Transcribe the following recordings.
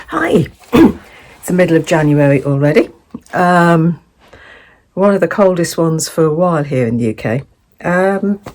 Hi, it's the middle of January already. One of the coldest ones for a while here in the UK.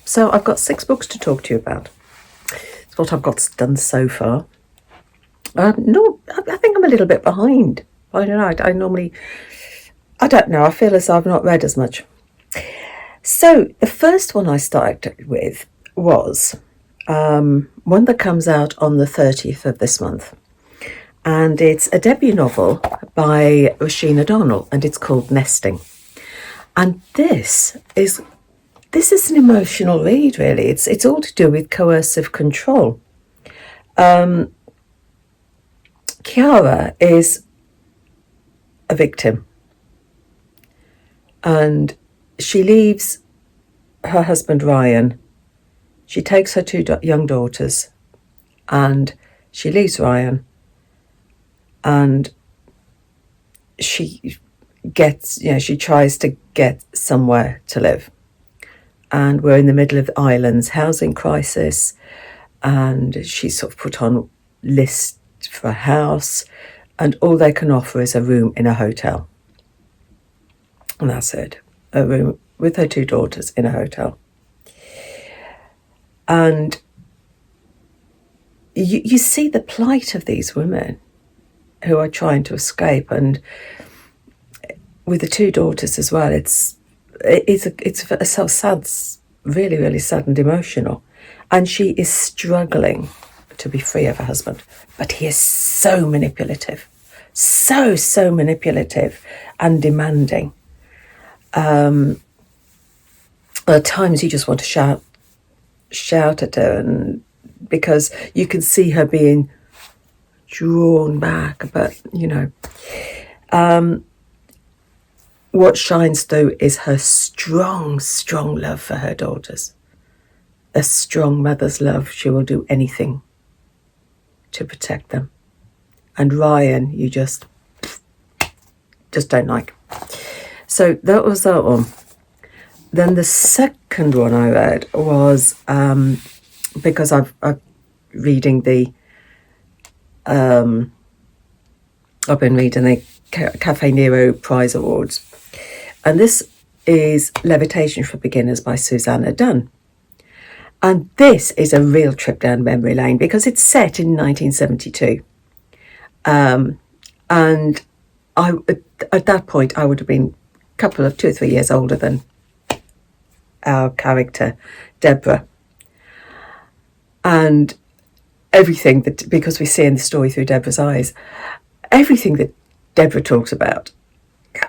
So I've got 6 books to talk to you about. It's what I've got done so far. No, I think I'm a little bit behind. I don't know. I don't know. I feel as though I've not read as much. So the first one I started with was one that comes out on the 30th of this month. And it's a debut novel by Roisin O'Donnell, and it's called Nesting. And this is an emotional read, really. It's all to do with coercive control. Chiara is a victim, and she leaves her husband Ryan. She takes her 2 young daughters, and she leaves Ryan. And she tries to get somewhere to live. And we're in the middle of Ireland's housing crisis. And she's sort of put on lists for a house. And all they can offer is a room in a hotel. And that's it. A room with her 2 daughters in a hotel. And you see the plight of these women who are trying to escape, and with the 2 daughters as well, it's so sad, really, really sad and emotional. And she is struggling to be free of her husband, but he is so manipulative, so manipulative and demanding. At times you just want to shout at her, and because you can see her being drawn back, but what shines through is her strong love for her daughters, a strong mother's love. She will do anything to protect them. And Ryan, you just don't like. So that was that one. Then the second one I read was because I'm reading I've been reading the Caffè Nero Prize Awards, and this is Levitation for Beginners by Susanna Dunn. And this is a real trip down memory lane because it's set in 1972, and I at that point I would have been a couple of 2 or 3 years older than our character Deborah, and everything that, because we see in the story through Deborah's eyes, everything that Deborah talks about,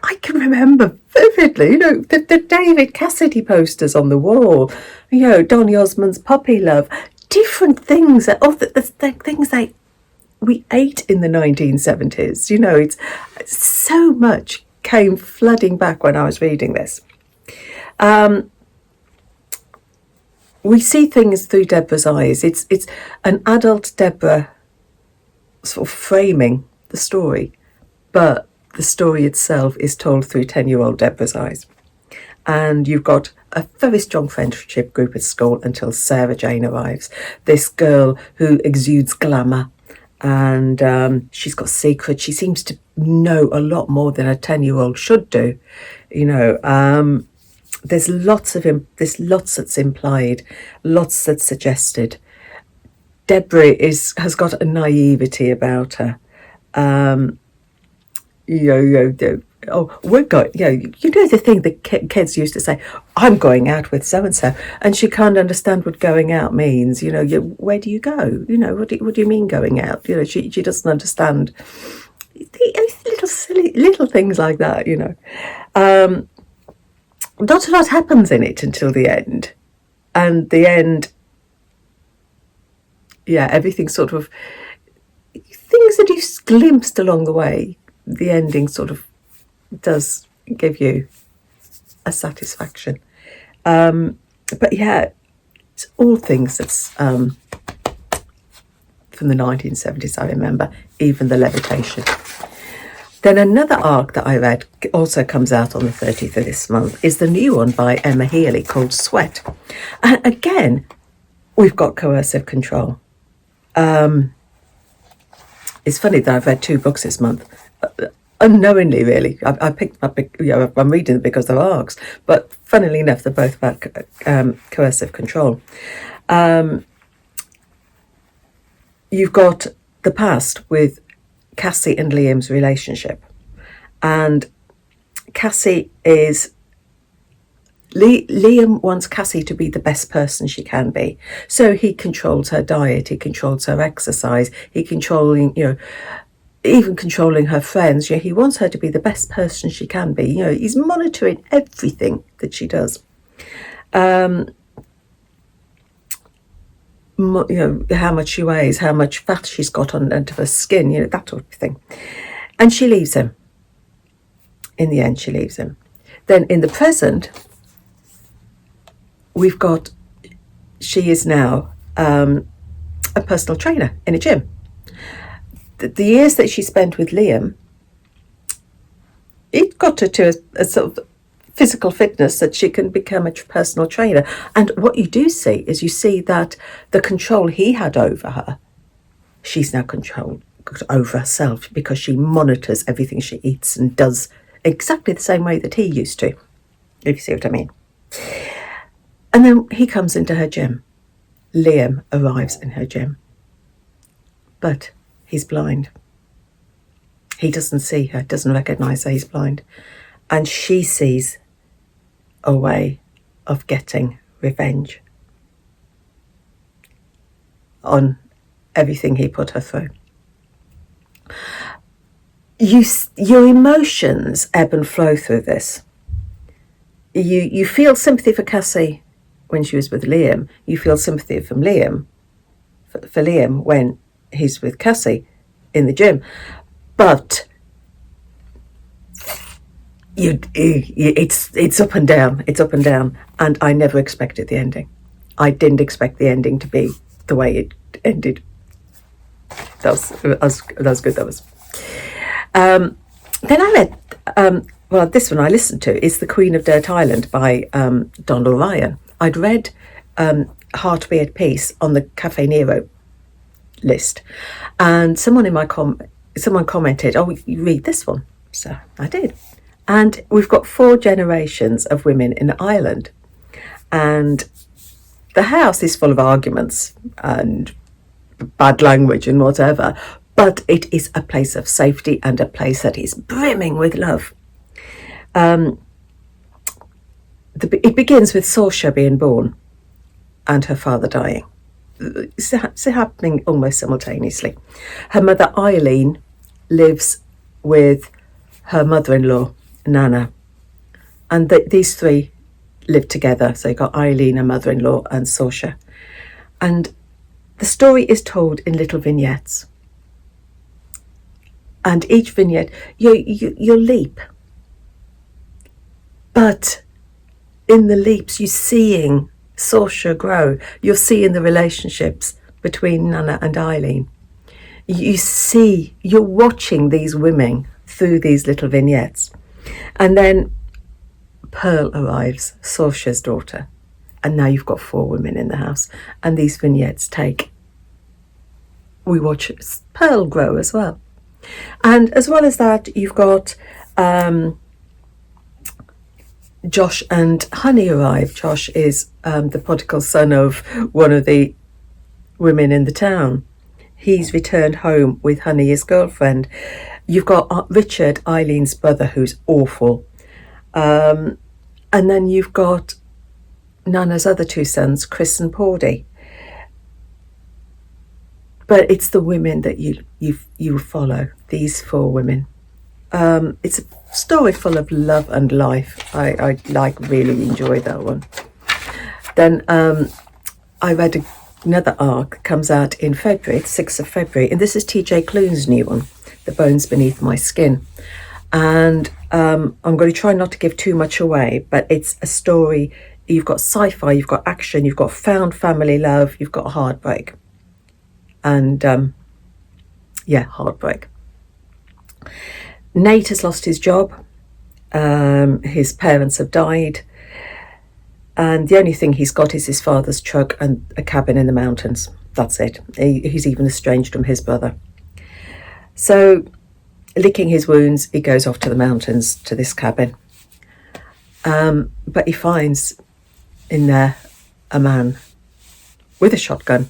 I can remember vividly. The David Cassidy posters on the wall, Donny Osmond's Puppy Love, different things, the things that we ate in the 1970s. It's so much came flooding back when I was reading this. We see things through Deborah's eyes. It's an adult Deborah sort of framing the story, but the story itself is told through 10-year-old Deborah's eyes. And you've got a very strong friendship group at school until Sarah Jane arrives. This girl who exudes glamour, and she's got secrets. She seems to know a lot more than a 10-year-old should do. There's lots that's implied, lots that's suggested. Deborah has got a naivety about her. We're going. The thing that kids used to say, "I'm going out with so and so," and she can't understand what going out means. Where do you go? What do you mean going out? She doesn't understand little things like that. Not a lot happens in it until the end. And the end, everything sort of, things that you've glimpsed along the way, the ending sort of does give you a satisfaction. But it's all things that's from the 1970s, I remember, even the Levitation. Then another arc that I read also comes out on the 30th of this month is the new one by Emma Healy called Sweat. And again, we've got coercive control. It's funny that I've read 2 books this month, unknowingly, really. I picked up, I'm reading them because they're arcs, but funnily enough, they're both about coercive control. You've got the past with Cassie and Liam's relationship, and Cassie is... Liam wants Cassie to be the best person she can be. So he controls her diet, he controls her exercise, even controlling her friends. He wants her to be the best person she can be. He's monitoring everything that she does. How much she weighs, how much fat she's got on under her skin, that sort of thing. And she leaves him. In the end, she leaves him. Then in the present, we've got, she is now a personal trainer in a gym. The years that she spent with Liam, it got her to a sort of physical fitness that she can become a personal trainer. And what you do see is, you see that the control he had over her, she's now controlled over herself, because she monitors everything she eats and does exactly the same way that he used to, if you see what I mean. And then he comes into her gym. Liam arrives in her gym. But he's blind. He doesn't see her, doesn't recognise that he's blind. And she sees a way of getting revenge on everything he put her through. Your emotions ebb and flow through this. You feel sympathy for Cassie when she was with Liam. You feel sympathy from Liam for Liam when he's with Cassie in the gym. But it's up and down. It's up and down. And I never expected the ending. I didn't expect the ending to be the way it ended. That was good. That was. Then I read. This one I listened to is The Queen of Dirt Island by Donald Ryan. I'd read Heart Be at Peace on the Cafe Nero list, and someone commented, "Oh, you read this one?" So I did, and we've got 4 generations of women in Ireland, and the house is full of arguments and bad language and whatever, but it is a place of safety and a place that is brimming with love. It begins with Saoirse being born and her father dying. It's happening almost simultaneously. Her mother Eileen lives with her mother-in-law Nana, and these 3 live together. So you've got Eileen, her mother-in-law, and Saoirse, and the story is told in little vignettes, and each vignette you leap. But in the leaps, you're seeing Saoirse grow. You're seeing the relationships between Nana and Eileen. You're watching these women through these little vignettes. And then Pearl arrives, Saoirse's daughter. And now you've got 4 women in the house. And these vignettes we watch Pearl grow as well. And as well as that, you've got... Josh and Honey arrive. Josh is the prodigal son of one of the women in the town. He's returned home with Honey, his girlfriend. You've got Richard, Eileen's brother, who's awful. And then you've got Nana's other 2 sons, Chris and Pordy. But it's the women that you follow, these 4 women. It's a story full of love and life. I really enjoyed that one. Then I read another arc, comes out in February, the 6th of February, and this is TJ Klune's new one, The Bones Beneath My Skin. And I'm going to try not to give too much away, but it's a story. You've got sci-fi, you've got action, you've got found family love, you've got heartbreak. And heartbreak. Nate has lost his job. His parents have died. And the only thing he's got is his father's truck and a cabin in the mountains. That's it. He's even estranged from his brother. So, licking his wounds, he goes off to the mountains to this cabin. But he finds in there a man with a shotgun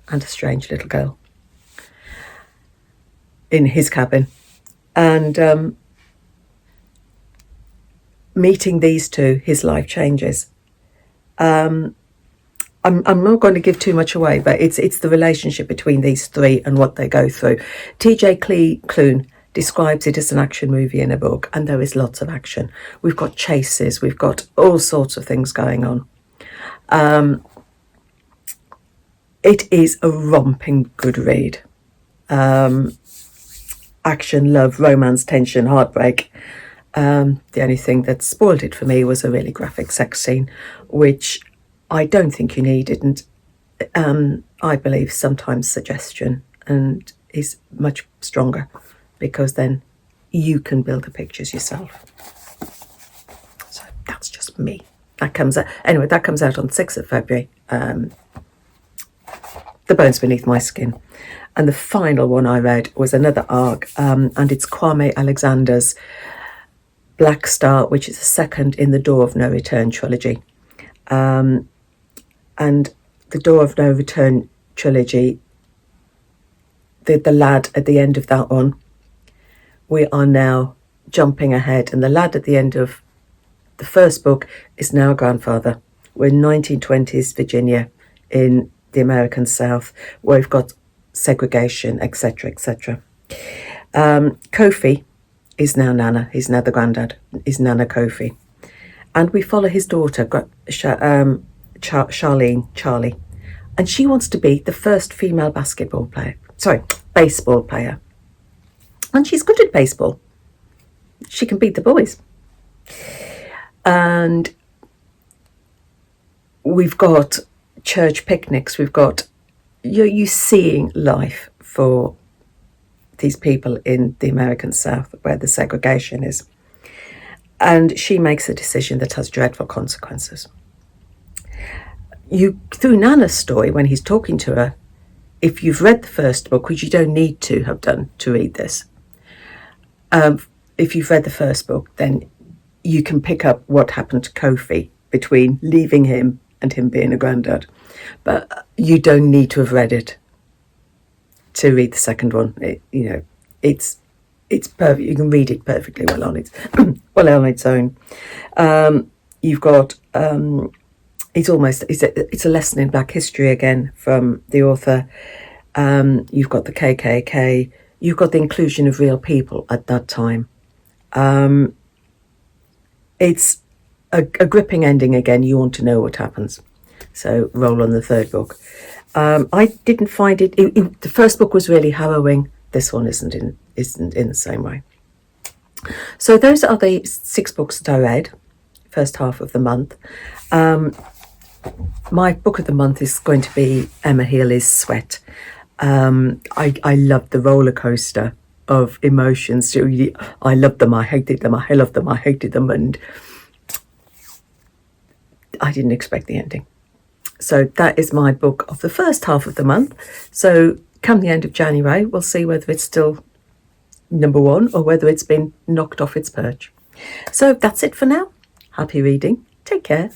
and a strange little girl in his cabin. And meeting these two, his life changes. I'm not going to give too much away, but it's the relationship between these three and what they go through. TJ Klune describes it as an action movie in a book, and there is lots of action. We've got chases, we've got all sorts of things going on. It is a romping good read. Action, love, romance, tension, heartbreak. The only thing that spoiled it for me was a really graphic sex scene, which I don't think you needed, and I believe sometimes suggestion and is much stronger, because then you can build the pictures yourself. So that's just me. That comes out anyway. That comes out on 6th of February. The Bones Beneath My Skin. And the final one I read was another arc, and it's Kwame Alexander's Black Star, which is the second in the Door of No Return trilogy. And the Door of No Return trilogy, the lad at the end of that one, we are now jumping ahead, and the lad at the end of the first book is now a grandfather. We're in 1920s Virginia in the American South, where we've got segregation, etc., etc. Kofi is now Nana. He's now the granddad. Is Nana Kofi. And we follow his daughter, Charlie. And she wants to be the first female baseball player. And she's good at baseball. She can beat the boys. And we've got church picnics. We've got you seeing life for these people in the American South, where the segregation is. And she makes a decision that has dreadful consequences. Through Nana's story, when he's talking to her, if you've read the first book, which you don't need to have done to read this, if you've read the first book, then you can pick up what happened to Kofi between leaving him and him being a granddad. But you don't need to have read it to read the second one. It's perfect. You can read it perfectly well on its own. You've got it's a lesson in Black history again from the author. You've got the KKK. You've got the inclusion of real people at that time. It's a gripping ending again. You want to know what happens. So roll on the third book. I didn't find it. The first book was really harrowing. This one isn't in the same way. So those are the 6 books that I read first half of the month. My book of the month is going to be Emma Healy's Sweat. I loved the roller coaster of emotions. I loved them, I hated them, I loved them, I hated them, and I didn't expect the ending. So that is my book of the first half of the month. So come the end of January, we'll see whether it's still number 1 or whether it's been knocked off its perch. So that's it for now. Happy reading. Take care.